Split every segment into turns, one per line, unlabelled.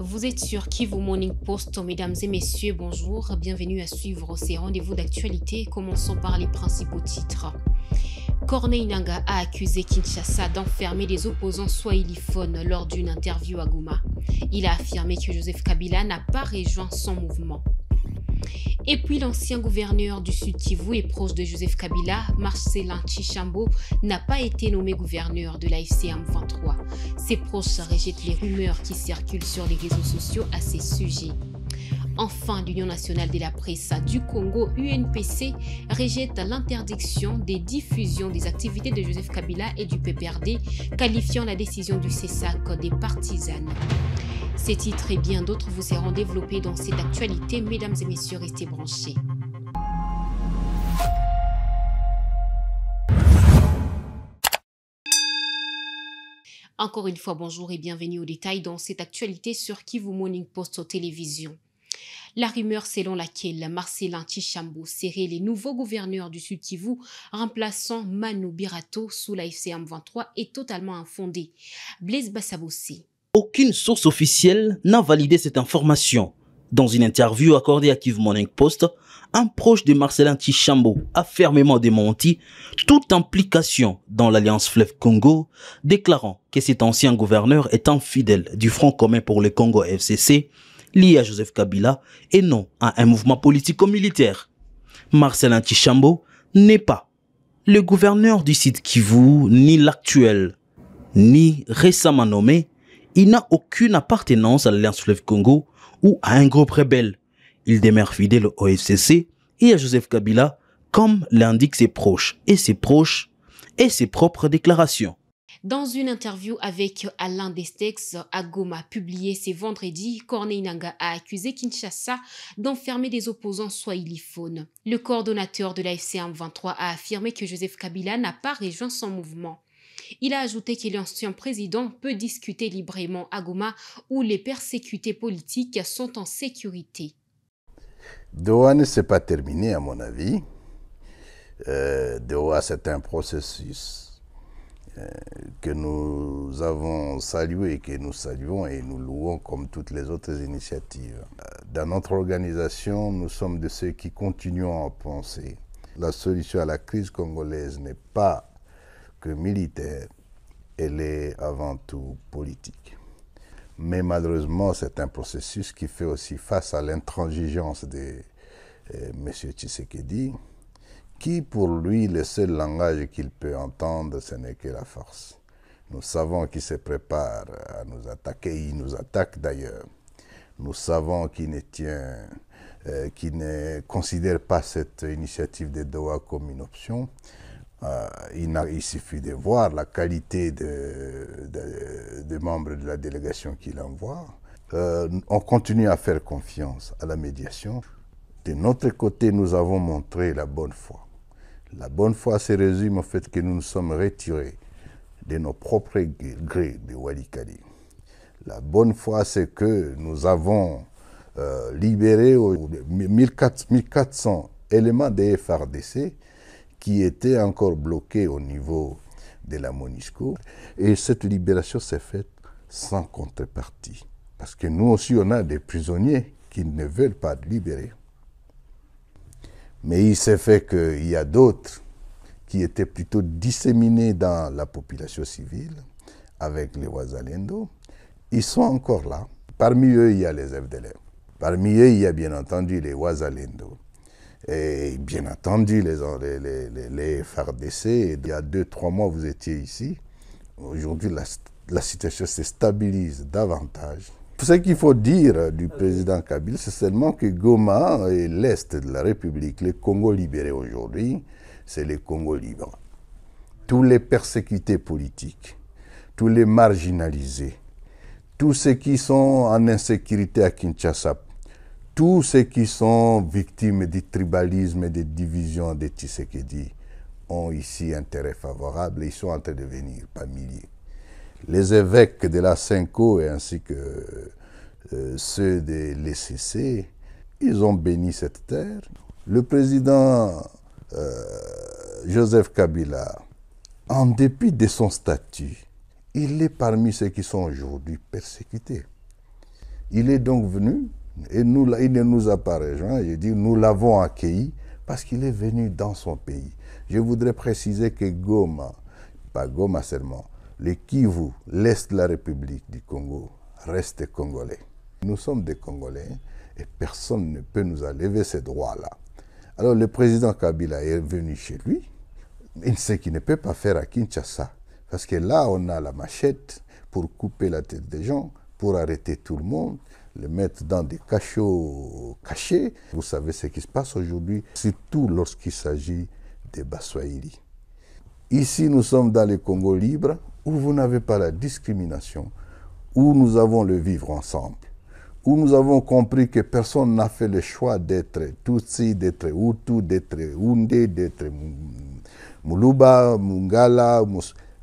Vous êtes sur Kivu Morning Post, mesdames et messieurs, bonjour, bienvenue à suivre ces rendez-vous d'actualité. Commençons par les principaux titres. Corneille Nangaa a accusé Kinshasa d'enfermer des opposants swahiliphones lors d'une interview à Goma. Il a affirmé que Joseph Kabila n'a pas rejoint son mouvement. Et puis l'ancien gouverneur du Sud Kivu et proche de Joseph Kabila, Marcellin Tchishambo, n'a pas été nommé gouverneur de la FCM23. Ses proches rejettent les rumeurs qui circulent sur les réseaux sociaux à ces sujets. Enfin, l'Union nationale de la presse du Congo, UNPC, rejette l'interdiction des diffusions des activités de Joseph Kabila et du PPRD, qualifiant la décision du CESAC des partisanes. Ces titres et bien d'autres vous seront développés dans cette actualité. Mesdames et messieurs, restez branchés. Encore une fois, bonjour et bienvenue aux détails dans cette actualité sur Kivu Morning Post télévision. La rumeur selon laquelle Marcellin Tchishambo serait le nouveau gouverneur du Sud Kivu, remplaçant Manu Birato sous la FCM23, est totalement infondée. Blaise Bassabossi.
Aucune source officielle n'a validé cette information. Dans une interview accordée à Kivu Morning Post, un proche de Marcellin Tchishambo a fermement démenti toute implication dans l'Alliance Fleuve Congo, déclarant que cet ancien gouverneur est un fidèle du Front commun pour le Congo FCC, lié à Joseph Kabila et non à un mouvement politico-militaire. Marcellin Tchishambo n'est pas le gouverneur du Sud Kivu, ni l'actuel, ni récemment nommé. Il n'a aucune appartenance à l'Alliance Fleuve Congo ou à un groupe rebelle. Il demeure fidèle au FCC et à Joseph Kabila, comme l'indiquent ses proches et ses propres déclarations.
Dans une interview avec Alain Destex à Goma, publiée ce vendredi, Corneille Nangaa a accusé Kinshasa d'enfermer des opposants swahiliphones. Le coordonnateur de la FCM23 a affirmé que Joseph Kabila n'a pas rejoint son mouvement. Il a ajouté que l'ancien président peut discuter librement à Goma où les persécutés politiques sont en sécurité.
Doha ne s'est pas terminé à mon avis. Doha, c'est un processus que nous avons salué, que nous saluons et nous louons comme toutes les autres initiatives. Dans notre organisation, nous sommes de ceux qui continuons à penser. La solution à la crise congolaise n'est pas que militaire, elle est avant tout politique. Mais malheureusement, c'est un processus qui fait aussi face à l'intransigeance de M. Tshisekedi, qui pour lui, le seul langage qu'il peut entendre, ce n'est que la force. Nous savons qu'il se prépare à nous attaquer, il nous attaque d'ailleurs. Nous savons qu'il ne considère pas cette initiative de Doha comme une option. Il suffit de voir la qualité des membres de la délégation qu'il envoie. On continue à faire confiance à la médiation. De notre côté, nous avons montré la bonne foi. La bonne foi se résume au fait que nous nous sommes retirés de nos propres grés de Walikali. La bonne foi, c'est que nous avons libéré 1400 éléments des FARDC qui étaient encore bloqués au niveau de la MONUSCO. Et cette libération s'est faite sans contrepartie. Parce que nous aussi, on a des prisonniers qui ne veulent pas libérer. Mais il s'est fait qu'il y a d'autres qui étaient plutôt disséminés dans la population civile, avec les Wazalendo. Ils sont encore là. Parmi eux, il y a les FDLR. Parmi eux, il y a bien entendu les Wazalendo. Et bien entendu, les FARDC. Il y a 2-3 mois, vous étiez ici. Aujourd'hui, la situation se stabilise davantage. Ce qu'il faut dire du président Kabila, c'est seulement que Goma et l'Est de la République, le Congo libéré aujourd'hui, c'est le Congo libre. Tous les persécutés politiques, tous les marginalisés, tous ceux qui sont en insécurité à Kinshasa, tous ceux qui sont victimes du tribalisme et des divisions de Tshisekedi ont ici intérêt favorable et ils sont en train de venir par milliers. Les évêques de la Cinco et ainsi que ceux de l'ECC, ils ont béni cette terre. Le président Joseph Kabila, en dépit de son statut, il est parmi ceux qui sont aujourd'hui persécutés. Il est donc venu, et il ne nous a pas rejoints, je dis, nous l'avons accueilli parce qu'il est venu dans son pays. Je voudrais préciser que Goma, pas Goma seulement, le Kivu, l'Est de la République du Congo, reste congolais. Nous sommes des Congolais et personne ne peut nous enlever ces droits-là. Alors le président Kabila est venu chez lui, il sait qu'il ne peut pas faire à Kinshasa, parce que là on a la machette pour couper la tête des gens, pour arrêter tout le monde, le mettre dans des cachots cachés. Vous savez ce qui se passe aujourd'hui, surtout lorsqu'il s'agit des Baswahili. Ici, nous sommes dans le Congo libre, où vous n'avez pas la discrimination, où nous avons le vivre ensemble, où nous avons compris que personne n'a fait le choix d'être Tutsi, d'être Hutu, d'être Houndé, d'être Muluba, Mungala,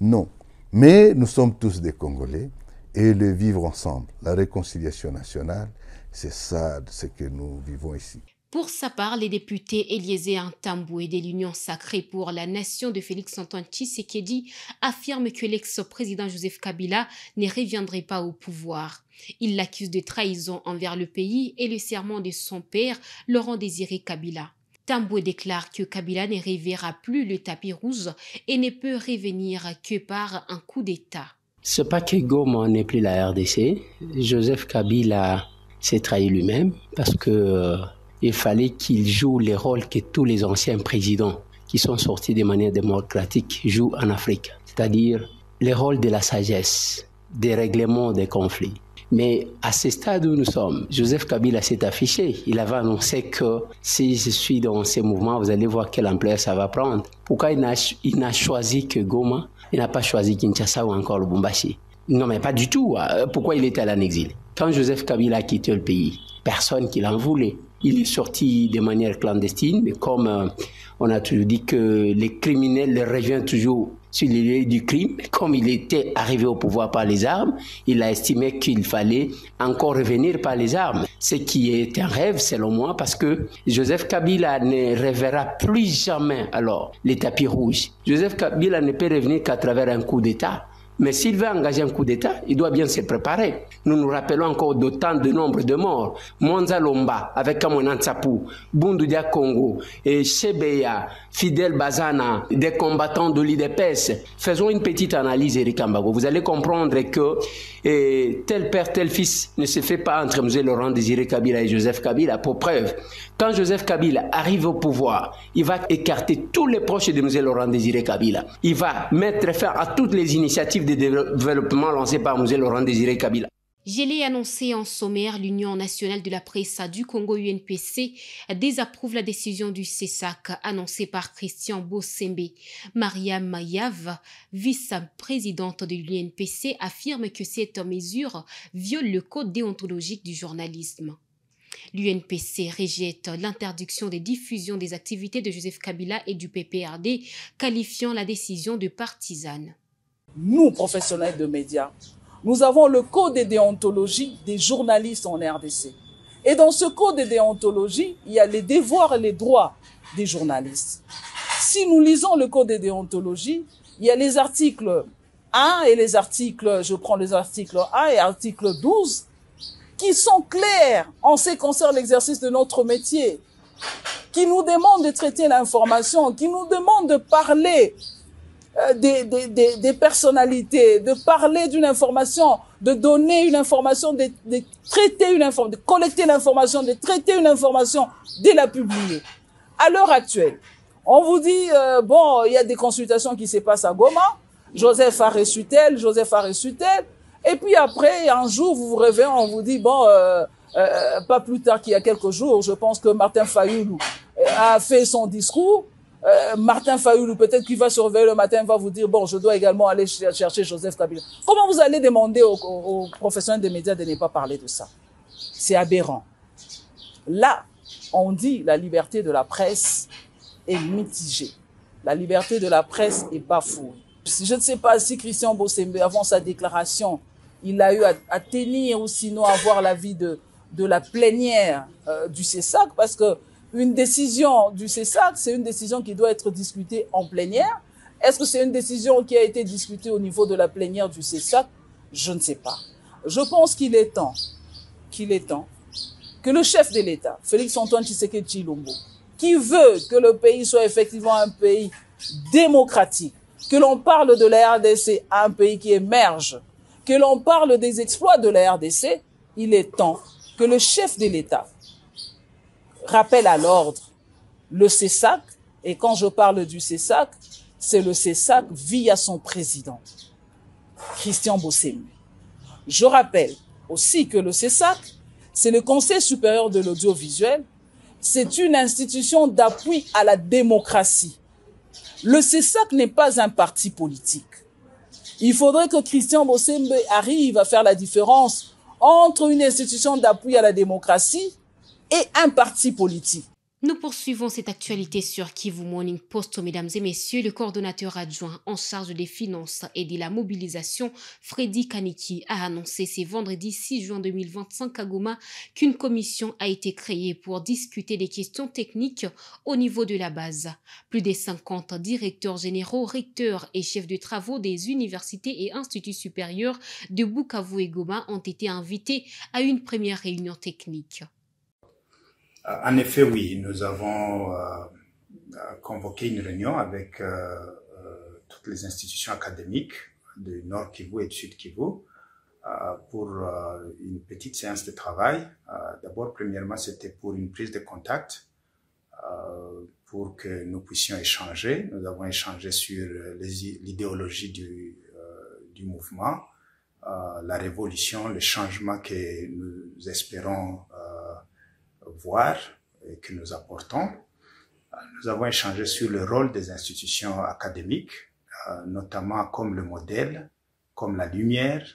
non. Mais nous sommes tous des Congolais et le vivre ensemble, la réconciliation nationale, c'est ça ce que nous vivons ici.
Pour sa part, les députés Eliezer Ntambwe de l'Union sacrée pour la nation de Félix-Antoine Tshisekedi affirment que l'ex-président Joseph Kabila ne reviendrait pas au pouvoir. Il l'accuse de trahison envers le pays et le serment de son père, Laurent Désiré Kabila. Tambwe déclare que Kabila ne reverra plus le tapis rouge et ne peut revenir que par un coup d'État.
C'est pas que Goma n'est plus la RDC. Joseph Kabila s'est trahi lui-même parce que il fallait qu'il joue les rôles que tous les anciens présidents qui sont sortis de manière démocratique jouent en Afrique. C'est-à-dire les rôles de la sagesse, des règlements des conflits. Mais à ce stade où nous sommes, Joseph Kabila s'est affiché. Il avait annoncé que si je suis dans ces mouvements, vous allez voir quelle ampleur ça va prendre. Pourquoi il n'a choisi que Goma? Il n'a pas choisi Kinshasa ou encore Lubumbashi. Non, mais pas du tout. Pourquoi il était allé en exil? Quand Joseph Kabila a quitté le pays, personne qui l'en voulait. Il est sorti de manière clandestine, mais comme on a toujours dit que les criminels reviennent toujours sur les lieux du crime, comme il était arrivé au pouvoir par les armes, il a estimé qu'il fallait encore revenir par les armes. Ce qui est un rêve, selon moi, parce que Joseph Kabila ne reverra plus jamais alors les tapis rouges. Joseph Kabila ne peut revenir qu'à travers un coup d'État. Mais s'il veut engager un coup d'État, il doit bien se préparer. Nous nous rappelons encore d'autant de nombre de morts. Mwanza Lomba avec Kamona Ntsapou, Bundudia Congo, et Chebeya, Fidel Bazana, des combattants de l'IDPS. Faisons une petite analyse, Eric Ambago. Vous allez comprendre que tel père, tel fils ne se fait pas entre M. Laurent Désiré Kabila et Joseph Kabila. Pour preuve, quand Joseph Kabila arrive au pouvoir, il va écarter tous les proches de M. Laurent Désiré Kabila. Il va mettre fin à toutes les initiatives de développement lancées par M. Laurent Désiré Kabila.
Je l'ai annoncé en sommaire, l'Union nationale de la presse du Congo UNPC désapprouve la décision du CESAC annoncée par Christian Bossembe. Mariam Mayav, vice-présidente de l'UNPC, affirme que cette mesure viole le code déontologique du journalisme. L'UNPC rejette l'interdiction des diffusions des activités de Joseph Kabila et du PPRD, qualifiant la décision de partisane.
Nous, professionnels de médias, nous avons le code de déontologie des journalistes en RDC. Et dans ce code de déontologie, il y a les devoirs et les droits des journalistes. Si nous lisons le code de déontologie, il y a les articles 1 et les articles, je prends les articles 1 et article 12, qui sont clairs en ce qui concerne l'exercice de notre métier, qui nous demandent de traiter l'information, qui nous demandent de parler des personnalités, de parler d'une information, de donner une information, de traiter une information, de collecter l'information, de traiter une information, de la publier. À l'heure actuelle, on vous dit, bon, il y a des consultations qui se passent à Goma, Joseph a reçu tel, Joseph a reçu tel, et puis après, un jour, vous vous réveillez, on vous dit, bon, pas plus tard qu'il y a quelques jours, je pense que Martin Fayoulou a fait son discours. Martin Fayoulou, peut-être qu'il va se réveiller le matin, va vous dire, bon, je dois également aller chercher Joseph Kabila. Comment vous allez demander aux professionnels des médias de ne pas parler de ça? C'est aberrant. Là, on dit la liberté de la presse est mitigée. La liberté de la presse est bafouée. Je ne sais pas si Christian Bossembe, avant sa déclaration, il a eu à tenir ou sinon avoir l'avis de la plénière du CESAC, parce que une décision du CESAC, c'est une décision qui doit être discutée en plénière. Est-ce que c'est une décision qui a été discutée au niveau de la plénière du CESAC? Je ne sais pas. Je pense qu'il est temps qu'il est temps que le chef de l'État, Félix-Antoine Tshisekedi Tshilombo, qui veut que le pays soit effectivement un pays démocratique, que l'on parle de la RDC à un pays qui émerge, que l'on parle des exploits de la RDC, il est temps que le chef de l'État rappelle à l'ordre le CESAC, et quand je parle du CESAC, c'est le CESAC via son président, Christian Bossembe. Je rappelle aussi que le CESAC, c'est le Conseil supérieur de l'audiovisuel, c'est une institution d'appui à la démocratie. Le CESAC n'est pas un parti politique. Il faudrait que Christian Bossembe arrive à faire la différence entre une institution d'appui à la démocratie et un parti politique.
Nous poursuivons cette actualité sur Kivu Morning Post, mesdames et messieurs. Le coordonnateur adjoint en charge des finances et de la mobilisation, Freddy Kaniki, a annoncé ce vendredi 6 juin 2025 à Goma qu'une commission a été créée pour discuter des questions techniques au niveau de la base. Plus de 50 directeurs généraux, recteurs et chefs de travaux des universités et instituts supérieurs de Bukavu et Goma ont été invités à une première réunion technique.
En effet, oui, nous avons convoqué une réunion avec toutes les institutions académiques du Nord Kivu et du Sud Kivu pour une petite séance de travail. D'abord, premièrement, c'était pour une prise de contact pour que nous puissions échanger. Nous avons échangé sur l'idéologie du mouvement, la révolution, le changement que nous espérons voir et que nous apportons. Nous avons échangé sur le rôle des institutions académiques, notamment comme le modèle, comme la lumière.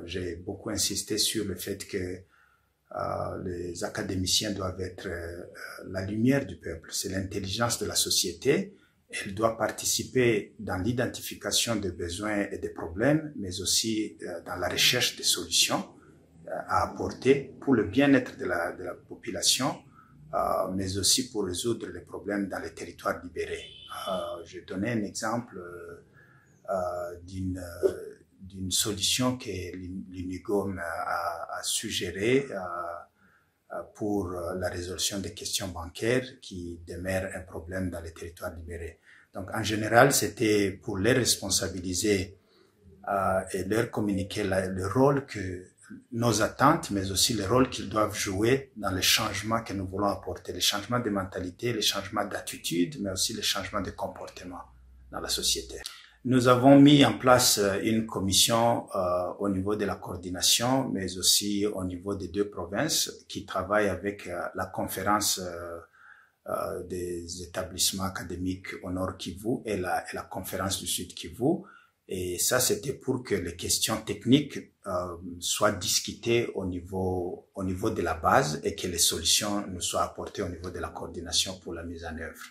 J'ai beaucoup insisté sur le fait que les académiciens doivent être la lumière du peuple. C'est l'intelligence de la société. Elle doit participer dans l'identification des besoins et des problèmes, mais aussi dans la recherche des solutions à apporter pour le bien-être de la population, mais aussi pour résoudre les problèmes dans les territoires libérés. Je donnais un exemple d'une solution que l'UNIGOM a suggérée pour la résolution des questions bancaires qui demeurent un problème dans les territoires libérés. Donc, en général, c'était pour les responsabiliser et leur communiquer le rôle que nos attentes, mais aussi le rôle qu'ils doivent jouer dans les changements que nous voulons apporter, les changements de mentalité, les changements d'attitude, mais aussi les changements de comportement dans la société. Nous avons mis en place une commission au niveau de la coordination, mais aussi au niveau des deux provinces qui travaillent avec la conférence des établissements académiques au Nord Kivu et la conférence du Sud Kivu. Et ça, c'était pour que les questions techniques soient discutées au niveau de la base et que les solutions nous soient apportées au niveau de la coordination pour la mise en œuvre.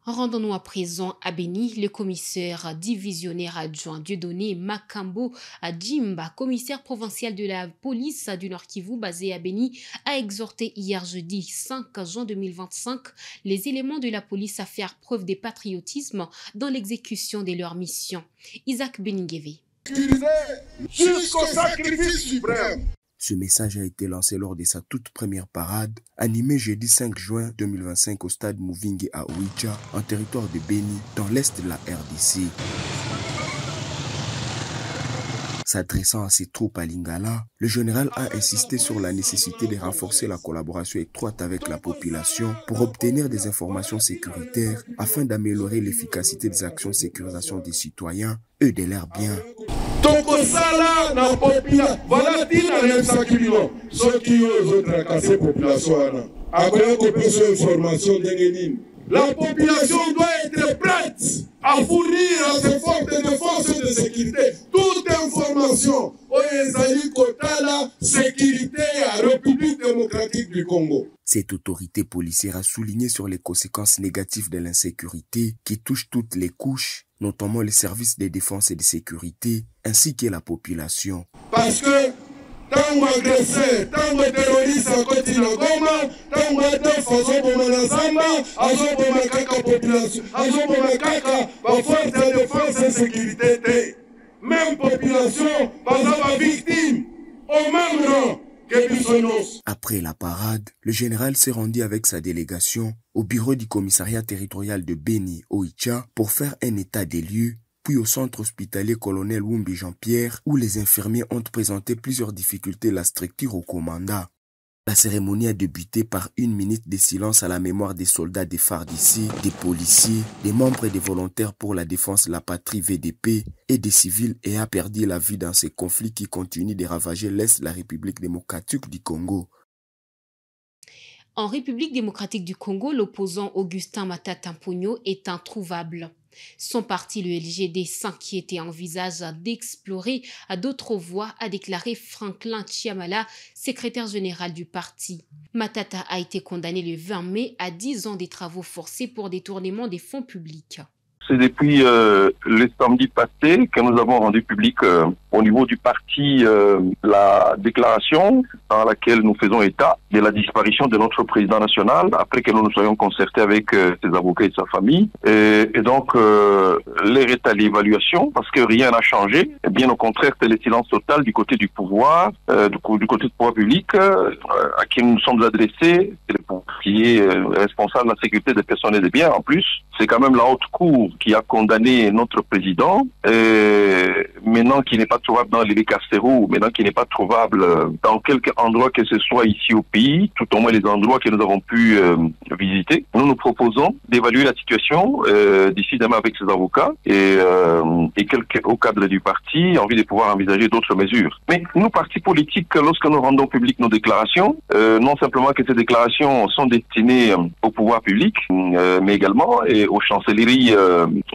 Rendons-nous à présent à Beni. Le commissaire divisionnaire adjoint Dieudonné Makambo Adjimba, commissaire provincial de la police du Nord Kivu basé à Beni, a exhorté hier jeudi 5 juin 2025 les éléments de la police à faire preuve de patriotisme dans l'exécution de leur mission. Isaac Beningeve.
Jusqu'au sacrifice suprême.
Ce message a été lancé lors de sa toute première parade, animée jeudi 5 juin 2025 au stade Muvingi à Ouicha, en territoire de Beni, dans l'est de la RDC. S'adressant à ses troupes à Lingala, le général a insisté sur la nécessité de renforcer la collaboration étroite avec la population pour obtenir des informations sécuritaires afin d'améliorer l'efficacité des actions de sécurisation des citoyens et de leurs biens.
Tokosala na popula voilà tina na sakilino ceux qui ont tracassé population après une information d'Engelin. La population doit être prête à fournir à ses forces de défense et de sécurité toute information aux Ezali Kotala, sécurité à la République démocratique du Congo.
Cette autorité policière a souligné sur les conséquences négatives de l'insécurité qui touchent toutes les couches, notamment les services de défense et de sécurité, ainsi que la population.
Parce que tant agressé, tant terroriste à côté de Goma, tant de façon pour la Zamba, azo pour ma caca population, azo pour ma caca, ma force de défense et sécurité. Même population, pas ma victime, au même rang,
Après la parade, le général s'est rendu avec sa délégation au bureau du commissariat territorial de Beni, Oicha, pour faire un état des lieux, puis au centre hospitalier colonel Wumbi Jean-Pierre, où les infirmiers ont présenté plusieurs difficultés à la structure au commandant. La cérémonie a débuté par 1 minute de silence à la mémoire des soldats des FARDC, des policiers, des membres et des volontaires pour la défense de la patrie VDP et des civils ayant perdu la vie dans ces conflits qui continuent de ravager l'Est de la République démocratique du Congo.
En République démocratique du Congo, l'opposant Augustin Matata Mponyo est introuvable. Son parti, le LGD, s'inquiète et envisage d'explorer à d'autres voies, a déclaré Franklin Chiamala, secrétaire général du parti. Matata a été condamné le 20 mai à 10 ans des travaux forcés pour détournement des fonds publics.
C'est depuis le samedi passé que nous avons rendu public au niveau du parti la déclaration dans laquelle nous faisons état de la disparition de notre président national après que nous nous soyons concertés avec ses avocats et sa famille. Et donc, l'air est à l'évaluation parce que rien n'a changé. Et bien au contraire, c'est le silence total du côté du pouvoir, du côté du pouvoir public à qui nous sommes adressés. C'est le pouvoir qui est responsable de la sécurité des personnes et des biens. En plus, c'est quand même la haute cour qui a condamné notre président, maintenant qui n'est pas trouvable dans les carcéraux, maintenant qui n'est pas trouvable dans quelque endroit que ce soit ici au pays, tout au moins les endroits que nous avons pu visiter. Nous nous proposons d'évaluer la situation d'ici demain avec ses avocats et quelques hauts cadres du parti, envie de pouvoir envisager d'autres mesures. Mais nous, partis politiques, lorsque nous rendons public nos déclarations, non simplement que ces déclarations sont destinées au pouvoir public, mais également aux chancelleries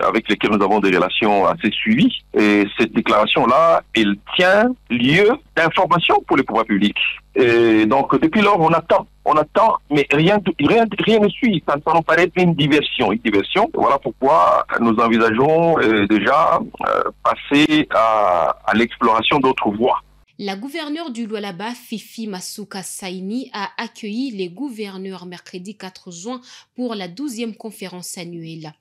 avec lesquelles nous avons des relations assez suivies. Et cette déclaration-là, elle tient lieu d'information pour le pouvoir public. Et donc, depuis lors, on attend, mais rien ne suit. Ça nous paraît être une diversion. Voilà pourquoi nous envisageons déjà passer à l'exploration d'autres voies.
La gouverneure du Lualaba, Fifi Masuka Saini, a accueilli les gouverneurs mercredi 4 juin pour la 12e conférence annuelle.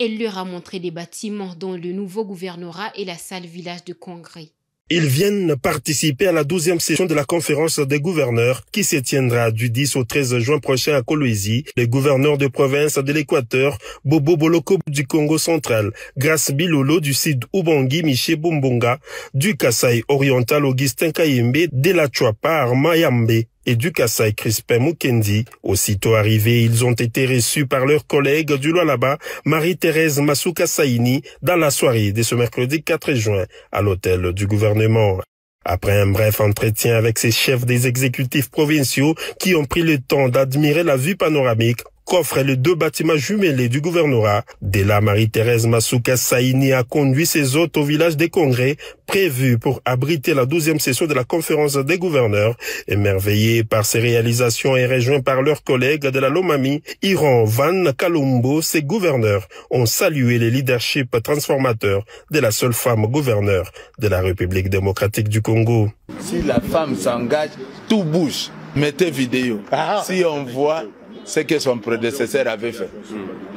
Elle leur a montré des bâtiments dont le nouveau gouvernorat et la salle village de congrès.
Ils viennent participer à la 12e session de la conférence des gouverneurs qui se tiendra du 10 au 13 juin prochain à Kolwezi. Les gouverneurs de province de l'Équateur, Bobo Boloko du Congo central, Grace Bilolo du Sud Ubangi, Miché Bumbunga, du Kasaï oriental Augustin Kayembe, de la Chouapa Arma Yambe et du Kasaï Crispin Mukendi. Aussitôt arrivés, ils ont été reçus par leurs collègues du Lualaba, Marie-Thérèse Masuka Saini, dans la soirée de ce mercredi 4 juin à l'hôtel du gouvernement. Après un bref entretien avec ces chefs des exécutifs provinciaux qui ont pris le temps d'admirer la vue panoramique qu'offrent les 2 bâtiments jumelés du gouvernorat, de là Marie-Thérèse Masuka Saini a conduit ses hôtes au village des congrès prévu pour abriter la 12e session de la conférence des gouverneurs. Émerveillés par ces réalisations et rejoints par leurs collègues de la Lomami, Iran Van Kalumbo, ces gouverneurs ont salué le leadership transformateur de la seule femme gouverneure de la République démocratique du Congo.
Si la femme s'engage, tout bouge. Mettez vidéo. Si on voit ce que son prédécesseur avait fait.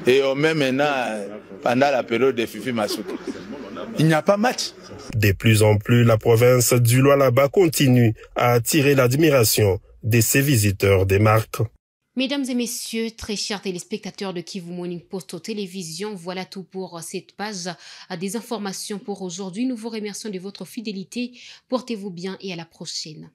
Et on met maintenant, pendant la période de Fifi Masuka, il n'y a pas match.
De plus en plus, la province du Lualaba continue à attirer l'admiration de ses visiteurs des marques.
Mesdames et messieurs, très chers téléspectateurs de Kivu Morning Post aux télévisions, voilà tout pour cette page des informations pour aujourd'hui. Nous vous remercions de votre fidélité. Portez-vous bien et à la prochaine.